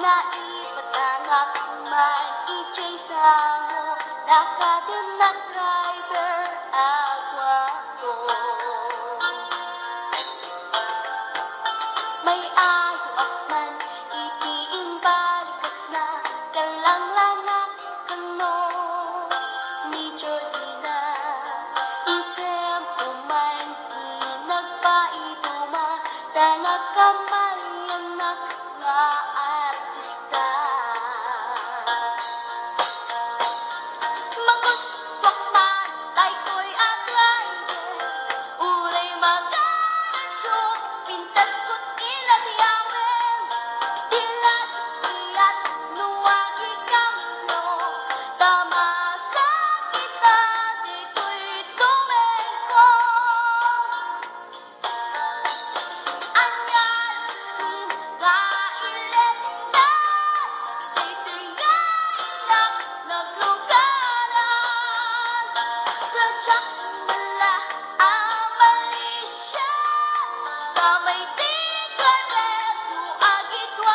naipatangak man ijay sango nakadunag driver agwato may ayo akman itiin balikas na kalanglangan kano ni Jolina isem uman nagpaiduma dalag kamalianak nga artista maguswak man tay ko'y agray ulay magaradyo pintas ko't iladiyawen dilat iyat nuwagi kamno tama sa kita dito'y tumengko anyan nga ilenta dito'y gainak naglugaran sadyak nila amalisya kamay di karet nuagitwan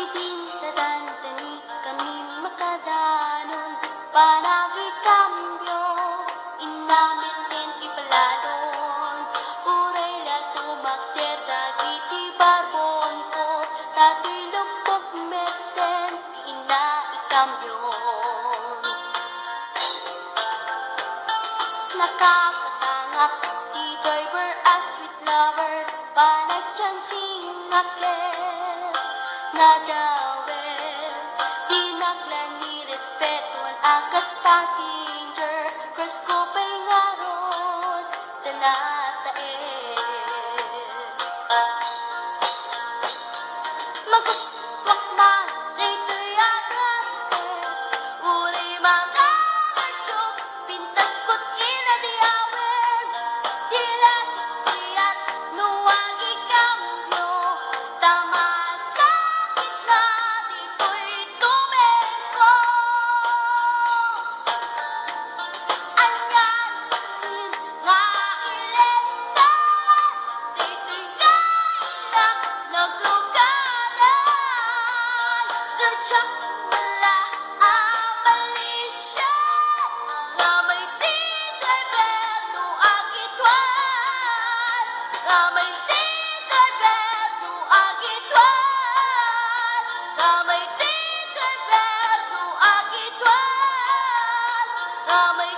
Idinsadantani kami makadanon Panagi kambyo Inamin din ipalalon Uray la tumakder Dagiti barbon ko Tato'y lumpok meten Ina ikambyon Nakakatangak Di driver as sweet lover Panagchansing akel Nadawel Dinaglan ni respeto ang akas passenger Kres ko pa'y ngarot Tanatae Maguswak man Dito'y agrante Uray mga kadyok Pintas ko't iladiyawen Dilat iyat nuwagi kamyo Tama sa kita dito'y tumengko anyan nga ilenta dito'y gainak naglugaran sadyak wala amalisya nga may di driver nuagitwan nga may di driver nuagitwan nga may di driver nuagitwan nga may